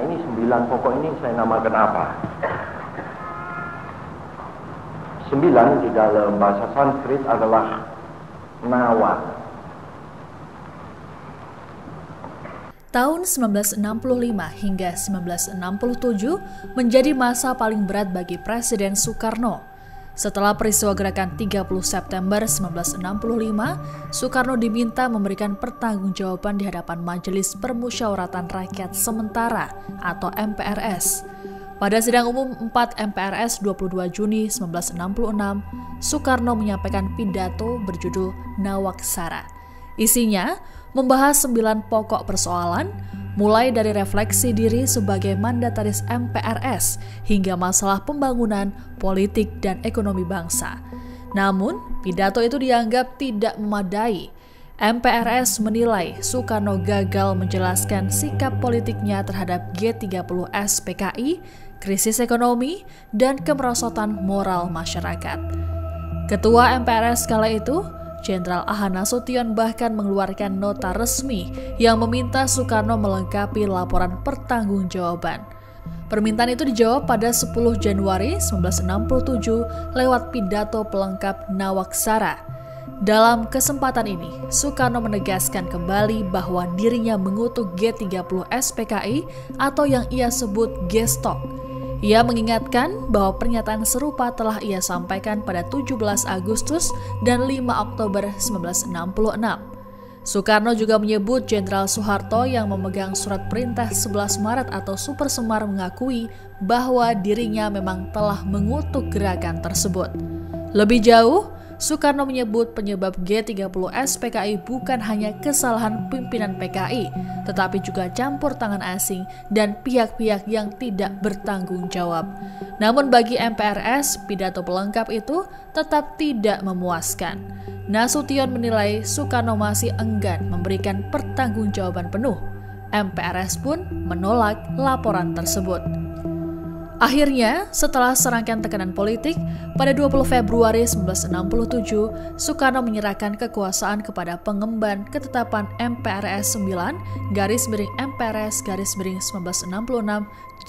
Nah, ini 9 pokok ini saya namakan apa? 9 di dalam bahasa Sanskrit adalah nawa. Tahun 1965 hingga 1967 menjadi masa paling berat bagi Presiden Soekarno. Setelah peristiwa gerakan 30 September 1965, Soekarno diminta memberikan pertanggungjawaban di hadapan Majelis Permusyawaratan Rakyat Sementara atau MPRS. Pada sidang umum 4 MPRS 22 Juni 1966, Soekarno menyampaikan pidato berjudul Nawaksara. Isinya membahas 9 pokok persoalan, mulai dari refleksi diri sebagai mandataris MPRS hingga masalah pembangunan, politik, dan ekonomi bangsa. Namun, pidato itu dianggap tidak memadai. MPRS menilai Soekarno gagal menjelaskan sikap politiknya terhadap G30S PKI, krisis ekonomi, dan kemerosotan moral masyarakat. Ketua MPRS kala itu, Jenderal A.H. Nasution bahkan mengeluarkan nota resmi yang meminta Soekarno melengkapi laporan pertanggungjawaban. Permintaan itu dijawab pada 10 Januari 1967 lewat pidato pelengkap Nawaksara. Dalam kesempatan ini, Soekarno menegaskan kembali bahwa dirinya mengutuk G30S PKI atau yang ia sebut Gestok. Ia mengingatkan bahwa pernyataan serupa telah ia sampaikan pada 17 Agustus dan 5 Oktober 1966. Soekarno juga menyebut Jenderal Soeharto yang memegang surat perintah 11 Maret atau Super Semar mengakui bahwa dirinya memang telah mengutuk gerakan tersebut. Lebih jauh, Soekarno menyebut penyebab G30S PKI bukan hanya kesalahan pimpinan PKI, tetapi juga campur tangan asing dan pihak-pihak yang tidak bertanggung jawab. Namun bagi MPRS, pidato pelengkap itu tetap tidak memuaskan. Nasution menilai Soekarno masih enggan memberikan pertanggungjawaban penuh. MPRS pun menolak laporan tersebut. Akhirnya, setelah serangkaian tekanan politik, pada 20 Februari 1967, Soekarno menyerahkan kekuasaan kepada pengemban ketetapan MPRS 9 /MPRS 1966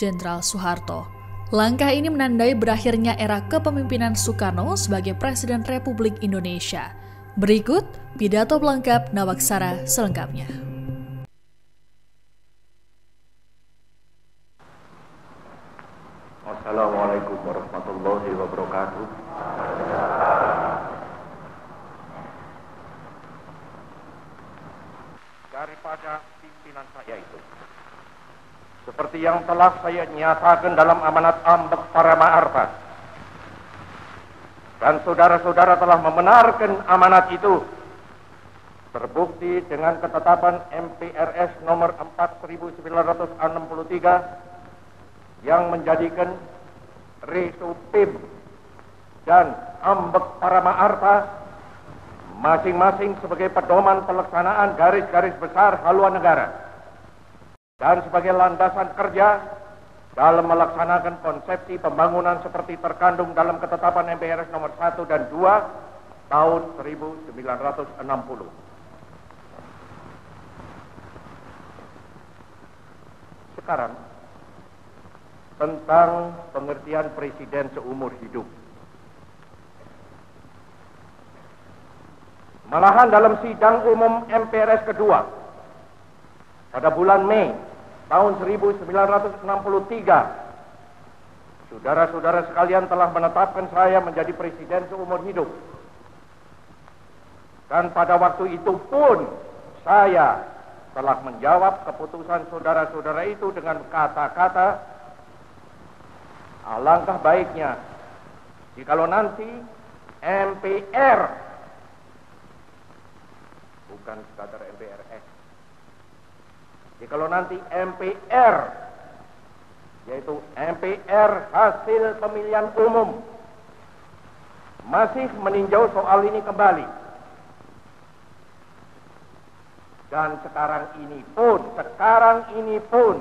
Jenderal Soeharto. Langkah ini menandai berakhirnya era kepemimpinan Soekarno sebagai Presiden Republik Indonesia. Berikut pidato pelengkap Nawaksara selengkapnya. Assalamualaikum warahmatullahi wabarakatuh. Daripada pimpinan saya itu, seperti yang telah saya nyatakan dalam amanat Ambek Parama Arfa, dan saudara-saudara telah membenarkan amanat itu, terbukti dengan ketetapan MPRS nomor 4963 yang menjadikan Resupim dan Ambek Parama Arfa masing-masing sebagai pedoman pelaksanaan garis-garis besar haluan negara dan sebagai landasan kerja dalam melaksanakan konsepsi pembangunan seperti terkandung dalam ketetapan MPRS nomor 1 dan 2 tahun 1960. Sekarang tentang pengertian presiden seumur hidup. Malahan dalam sidang umum MPRS kedua pada bulan Mei tahun 1963, saudara-saudara sekalian telah menetapkan saya menjadi presiden seumur hidup. Dan pada waktu itu pun saya telah menjawab keputusan saudara-saudara itu dengan kata-kata, alangkah baiknya jikalau nanti MPR, bukan sekadar MPRS, jikalau nanti MPR, yaitu MPR hasil pemilihan umum, masih meninjau soal ini kembali, dan sekarang ini pun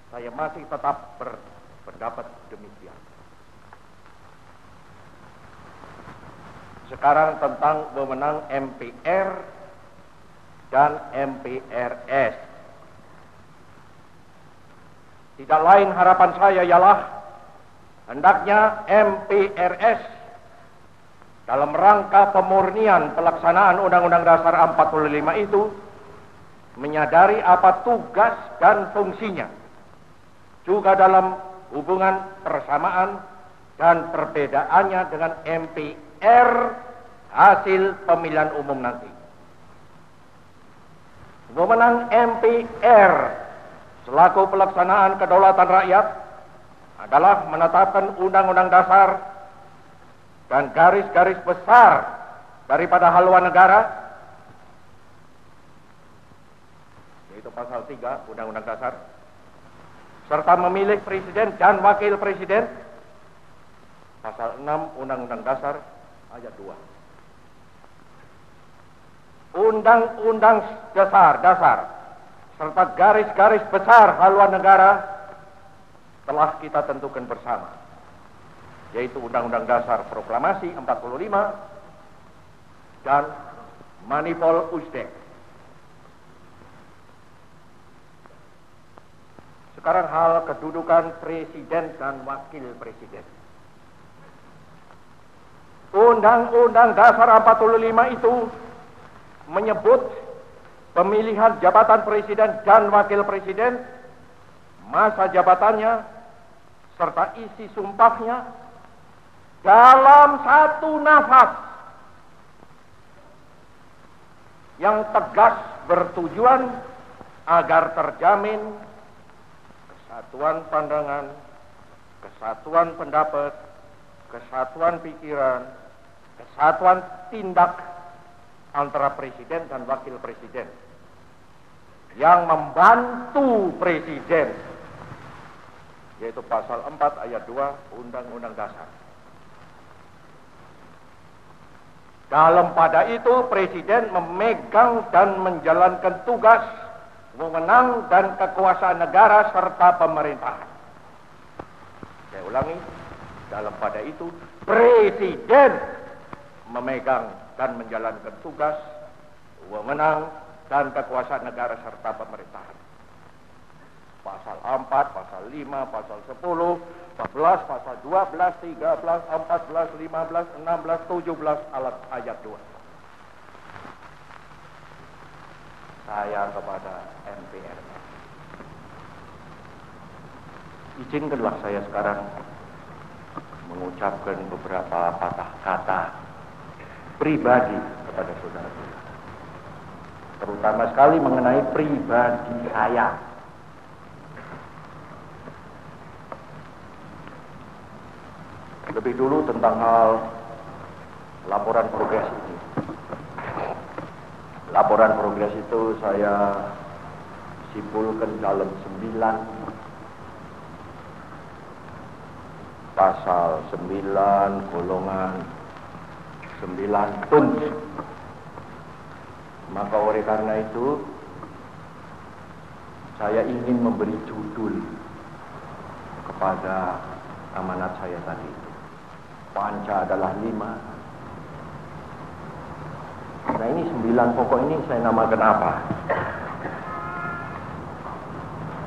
saya masih tetap berpendapat demikian. Sekarang tentang wewenang MPR dan MPRS. tidak lain harapan saya ialah hendaknya MPRS dalam rangka pemurnian pelaksanaan Undang-Undang Dasar 45 itu menyadari apa tugas dan fungsinya, juga dalam hubungan persamaan dan perbedaannya dengan MPR hasil pemilihan umum nanti. Wewenang MPR selaku pelaksanaan kedaulatan rakyat adalah menetapkan undang-undang dasar dan garis-garis besar daripada haluan negara, yaitu pasal 3 Undang-Undang Dasar, serta memilih presiden dan wakil presiden, pasal 6 Undang-Undang Dasar ayat 2. Undang-undang dasar serta garis-garis besar haluan negara telah kita tentukan bersama, yaitu Undang-Undang Dasar Proklamasi 45 dan Manifol Usdek. Sekarang hal kedudukan presiden dan wakil presiden. Undang-Undang Dasar 45 itu menyebut pemilihan jabatan presiden dan wakil presiden, masa jabatannya, serta isi sumpahnya dalam satu nafas yang tegas bertujuan agar terjamin kesatuan pandangan, kesatuan pendapat, kesatuan pikiran, kesatuan tindak antara presiden dan wakil presiden yang membantu presiden, yaitu pasal 4 ayat 2 Undang-Undang Dasar. Dalam pada itu presiden memegang dan menjalankan tugas, wewenang dan kekuasaan negara serta pemerintahan. Saya ulangi, dalam pada itu presiden memegang dan menjalankan tugas, wewenang dan kekuasaan negara serta pemerintahan. Pasal 4, pasal 5, pasal 10, 14, pasal 12, 13, 14, 15, 16, 17 ayat 2. Saya kepada MPR, izinkanlah saya sekarang mengucapkan beberapa patah kata pribadi kepada saudara-saudara, terutama sekali mengenai pribadi saya. Lebih dulu tentang hal laporan progres ini. Laporan progres itu saya simpulkan dalam 9 pasal 9 golongan 9 tuns. Maka oleh karena itu saya ingin memberi judul kepada amanat saya tadi. Panca adalah 5. Nah, ini 9 pokok ini saya namakan apa?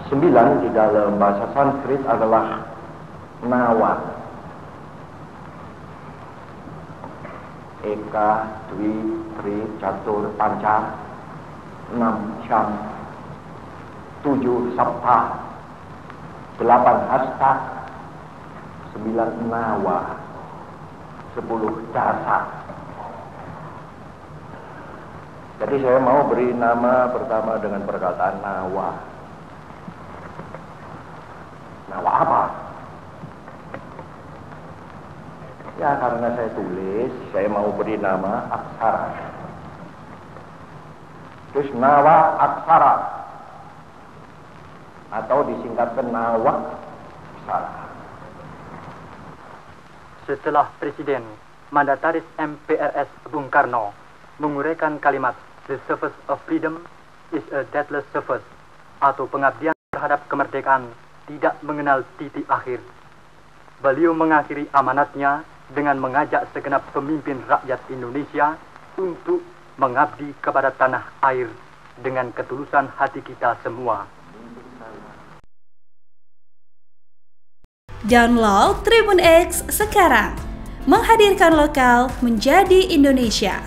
9 di dalam bahasa Sanskrit adalah nawa. Eka, Dwi, Tri, Catur, Panca, 6 Syam, 7 Sapta, 8 Hasta, 9 Nawa, 10 Dasa. Jadi saya mau beri nama pertama dengan perkataan Nawa. Nawa apa? Ya, karena saya tulis, saya mau beri nama aksara. Terus Nawa Aksara, atau disingkatkan Nawa Aksara. Setelah Presiden Mandataris MPRS Bung Karno menguraikan kalimat "The service of freedom is a deathless service", atau pengabdian terhadap kemerdekaan tidak mengenal titik akhir, beliau mengakhiri amanatnya dengan mengajak segenap pemimpin rakyat Indonesia untuk mengabdi kepada tanah air dengan ketulusan hati kita semua. Download Tribun X sekarang. Menghadirkan lokal menjadi Indonesia.